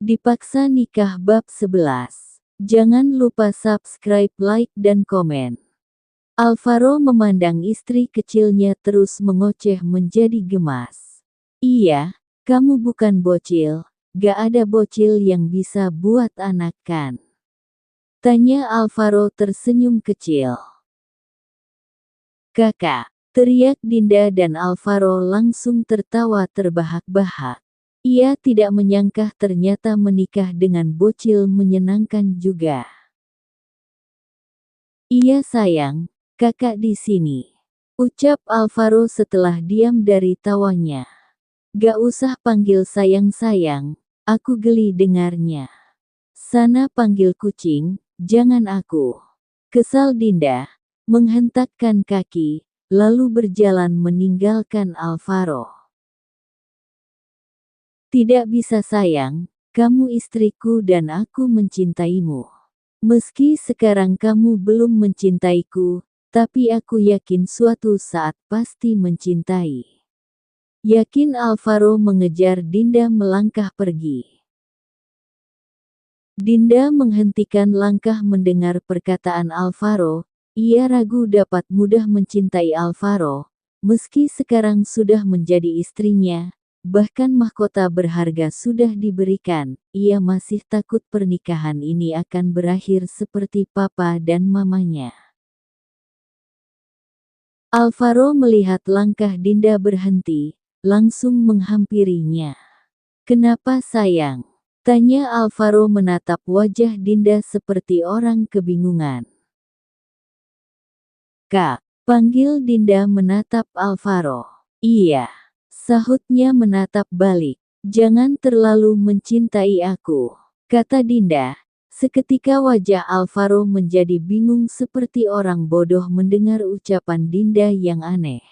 Dipaksa nikah bab 11. Jangan lupa subscribe, like dan komen. Alvaro memandang istri kecilnya terus mengoceh menjadi gemas. Iya, kamu bukan bocil, gak ada bocil yang bisa buat anak kan? Tanya Alvaro tersenyum kecil. Kakak, teriak Dinda dan Alvaro langsung tertawa terbahak-bahak. Ia tidak menyangka ternyata menikah dengan bocil menyenangkan juga. Iya sayang, kakak di sini. Ucap Alvaro setelah diam dari tawanya. Gak usah panggil sayang-sayang, aku geli dengarnya. Sana panggil kucing, jangan aku. Kesal Dinda, menghentakkan kaki, lalu berjalan meninggalkan Alvaro. Tidak bisa sayang, kamu istriku dan aku mencintaimu. Meski sekarang kamu belum mencintaiku, tapi aku yakin suatu saat pasti mencintai. Yakin Alvaro mengejar Dinda melangkah pergi. Dinda menghentikan langkah mendengar perkataan Alvaro, ia ragu dapat mudah mencintai Alvaro, meski sekarang sudah menjadi istrinya. Bahkan mahkota berharga sudah diberikan, ia masih takut pernikahan ini akan berakhir seperti papa dan mamanya. Alvaro melihat langkah Dinda berhenti, langsung menghampirinya. Kenapa sayang? Tanya Alvaro menatap wajah Dinda seperti orang kebingungan. Kak, panggil Dinda menatap Alvaro. Iya. Sahutnya menatap balik. Jangan terlalu mencintai aku, kata Dinda. Seketika wajah Alvaro menjadi bingung seperti orang bodoh mendengar ucapan Dinda yang aneh.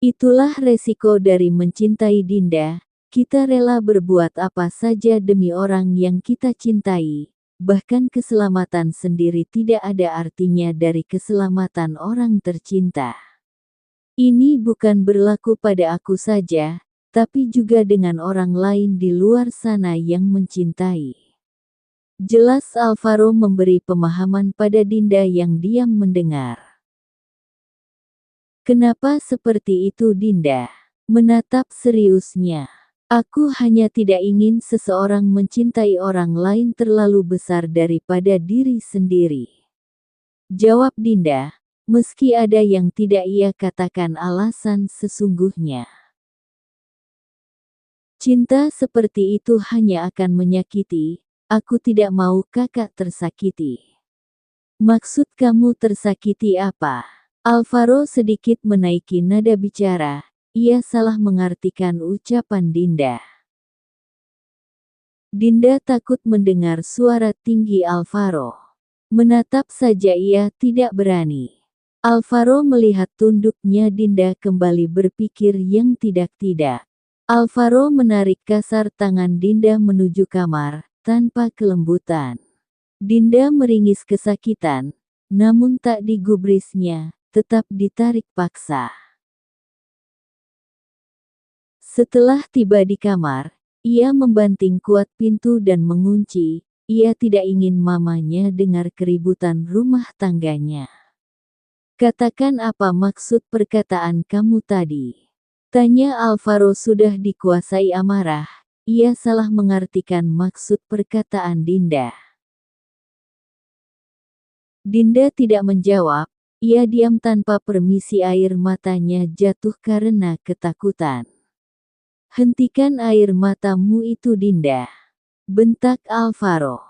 Itulah resiko dari mencintai Dinda, kita rela berbuat apa saja demi orang yang kita cintai, bahkan keselamatan sendiri tidak ada artinya dari keselamatan orang tercinta. Ini bukan berlaku pada aku saja, tapi juga dengan orang lain di luar sana yang mencintai. Jelas Alvaro memberi pemahaman pada Dinda yang diam mendengar. Kenapa seperti itu Dinda? Menatap seriusnya. Aku hanya tidak ingin seseorang mencintai orang lain terlalu besar daripada diri sendiri. Jawab Dinda. Meski ada yang tidak ia katakan alasan sesungguhnya. Cinta seperti itu hanya akan menyakiti, aku tidak mau kakak tersakiti. Maksud kamu tersakiti apa? Alvaro sedikit menaiki nada bicara, ia salah mengartikan ucapan Dinda. Dinda takut mendengar suara tinggi Alvaro. Menatap saja ia tidak berani. Alvaro melihat tunduknya Dinda kembali berpikir yang tidak-tidak. Alvaro menarik kasar tangan Dinda menuju kamar, tanpa kelembutan. Dinda meringis kesakitan, namun tak digubrisnya, tetap ditarik paksa. Setelah tiba di kamar, ia membanting kuat pintu dan mengunci, ia tidak ingin mamanya dengar keributan rumah tangganya. Katakan apa maksud perkataan kamu tadi? Tanya Alvaro sudah dikuasai amarah, ia salah mengartikan maksud perkataan Dinda. Dinda tidak menjawab, ia diam tanpa permisi air matanya jatuh karena ketakutan. Hentikan air matamu itu Dinda. Bentak Alvaro.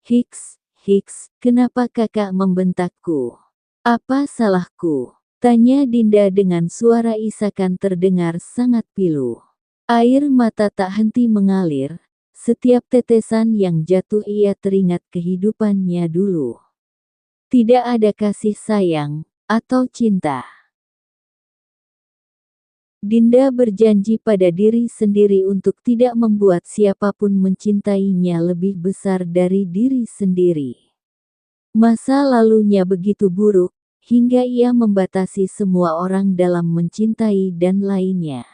Hiks. Hiks, kenapa kakak membentakku? Apa salahku? Tanya Dinda dengan suara isakan terdengar sangat pilu. Air mata tak henti mengalir, setiap tetesan yang jatuh ia teringat kehidupannya dulu. Tidak ada kasih sayang, atau cinta. Dinda berjanji pada diri sendiri untuk tidak membuat siapapun mencintainya lebih besar dari diri sendiri. Masa lalunya begitu buruk, hingga ia membatasi semua orang dalam mencintai dan lainnya.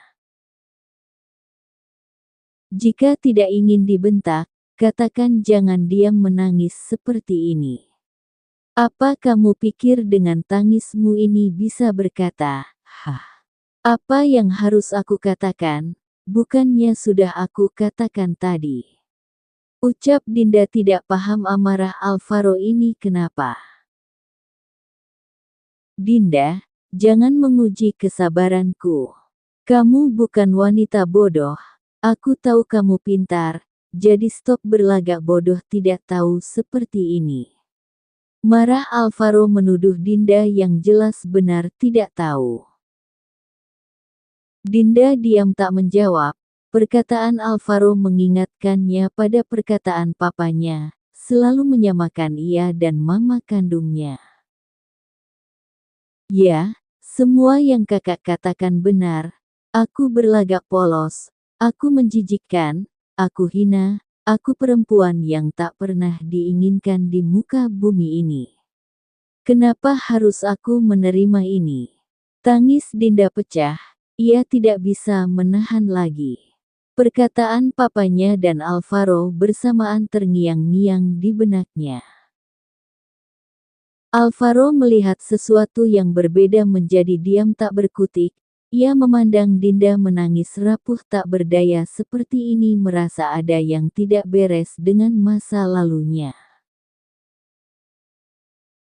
Jika tidak ingin dibentak, katakan jangan diam menangis seperti ini. Apa kamu pikir dengan tangismu ini bisa berkata, "Hah, apa yang harus aku katakan? Bukannya sudah aku katakan tadi." Ucap Dinda tidak paham amarah Alvaro ini kenapa. Dinda, jangan menguji kesabaranku. Kamu bukan wanita bodoh. Aku tahu kamu pintar, jadi stop berlagak bodoh tidak tahu seperti ini. Marah Alvaro menuduh Dinda yang jelas benar tidak tahu. Dinda diam tak menjawab. Perkataan Alvaro mengingatkannya pada perkataan papanya, selalu menyamakan ia dan mama kandungnya. Ya, semua yang kakak katakan benar. Aku berlagak polos, aku menjijikkan, aku hina, aku perempuan yang tak pernah diinginkan di muka bumi ini. Kenapa harus aku menerima ini? Tangis Dinda pecah, ia tidak bisa menahan lagi. Perkataan papanya dan Alvaro bersamaan terngiang-ngiang di benaknya. Alvaro melihat sesuatu yang berbeda menjadi diam tak berkutik. Ia memandang Dinda menangis rapuh tak berdaya seperti ini merasa ada yang tidak beres dengan masa lalunya.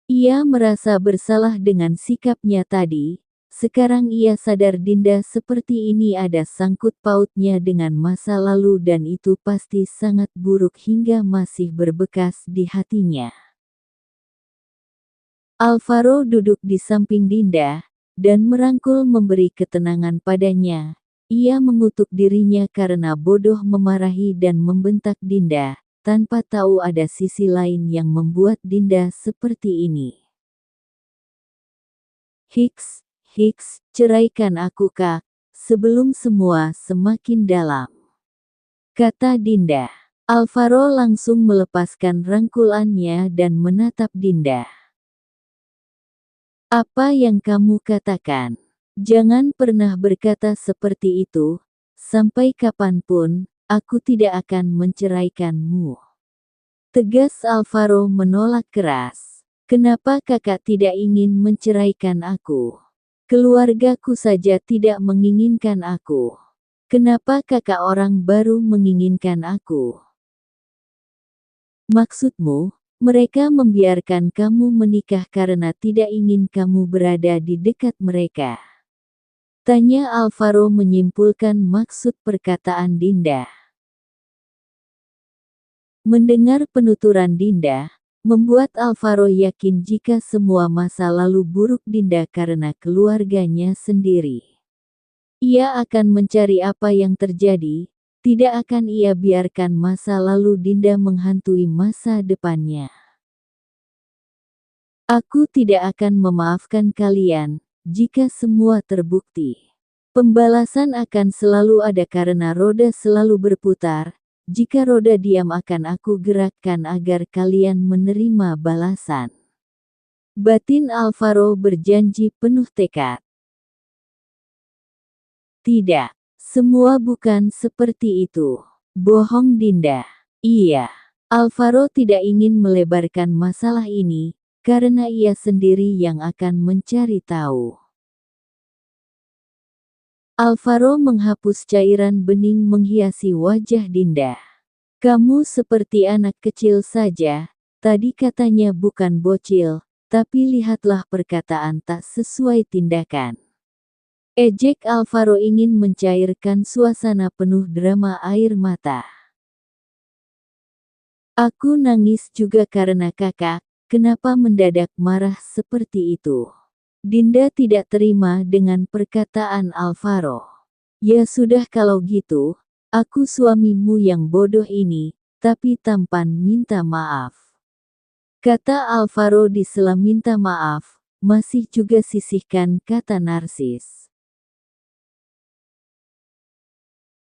Ia merasa bersalah dengan sikapnya tadi. Sekarang ia sadar Dinda seperti ini ada sangkut pautnya dengan masa lalu dan itu pasti sangat buruk hingga masih berbekas di hatinya. Alvaro duduk di samping Dinda, dan merangkul memberi ketenangan padanya. Ia mengutuk dirinya karena bodoh memarahi dan membentak Dinda, tanpa tahu ada sisi lain yang membuat Dinda seperti ini. Hiks, ceraikan aku Kak, sebelum semua semakin dalam. Kata Dinda. Alvaro langsung melepaskan rangkulannya dan menatap Dinda. Apa yang kamu katakan? Jangan pernah berkata seperti itu, sampai kapanpun, aku tidak akan menceraikanmu. Tegas Alvaro menolak keras. Kenapa kakak tidak ingin menceraikan aku? Keluargaku saja tidak menginginkan aku. Kenapa kakak orang baru menginginkan aku? Maksudmu, mereka membiarkan kamu menikah karena tidak ingin kamu berada di dekat mereka. Tanya Alvaro menyimpulkan maksud perkataan Dinda. Mendengar penuturan Dinda, membuat Alvaro yakin jika semua masa lalu buruk Dinda karena keluarganya sendiri. Ia akan mencari apa yang terjadi, tidak akan ia biarkan masa lalu Dinda menghantui masa depannya. Aku tidak akan memaafkan kalian, jika semua terbukti. Pembalasan akan selalu ada karena roda selalu berputar. Jika roda diam akan aku gerakkan agar kalian menerima balasan. Batin Alvaro berjanji penuh tekad. Tidak, semua bukan seperti itu. Bohong Dinda. Iya, Alvaro tidak ingin melebarkan masalah ini, karena ia sendiri yang akan mencari tahu. Alvaro menghapus cairan bening menghiasi wajah Dinda. Kamu seperti anak kecil saja, tadi katanya bukan bocil, tapi lihatlah perkataan tak sesuai tindakan. Ejek Alvaro ingin mencairkan suasana penuh drama air mata. Aku nangis juga karena kakak, kenapa mendadak marah seperti itu? Dinda tidak terima dengan perkataan Alvaro. Ya sudah kalau gitu, aku suamimu yang bodoh ini, tapi tampan minta maaf. Kata Alvaro di sela minta maaf, masih juga sisihkan kata narsis.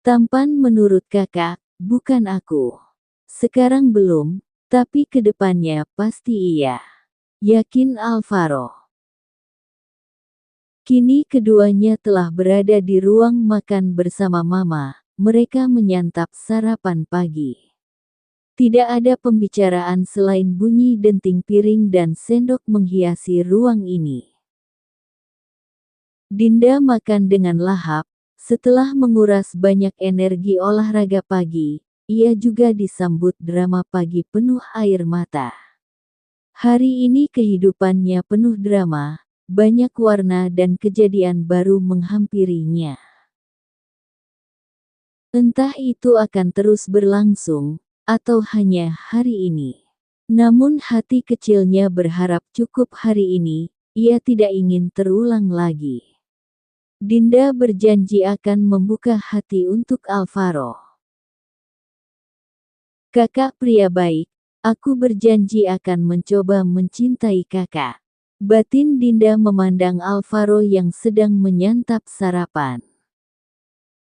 Tampan menurut kakak, bukan aku. Sekarang belum, tapi kedepannya pasti iya. Yakin Alvaro. Kini keduanya telah berada di ruang makan bersama Mama. mereka menyantap sarapan pagi. Tidak ada pembicaraan selain bunyi denting piring dan sendok menghiasi ruang ini. Dinda makan dengan lahap. Setelah menguras banyak energi olahraga pagi, ia juga disambut drama pagi penuh air mata. Hari ini kehidupannya penuh drama, banyak warna dan kejadian baru menghampirinya. Entah itu akan terus berlangsung, atau hanya hari ini. Namun hati kecilnya berharap cukup hari ini, ia tidak ingin terulang lagi. Dinda berjanji akan membuka hati untuk Alvaro. Kakak pria baik, aku berjanji akan mencoba mencintai kakak. Batin Dinda memandang Alvaro yang sedang menyantap sarapan.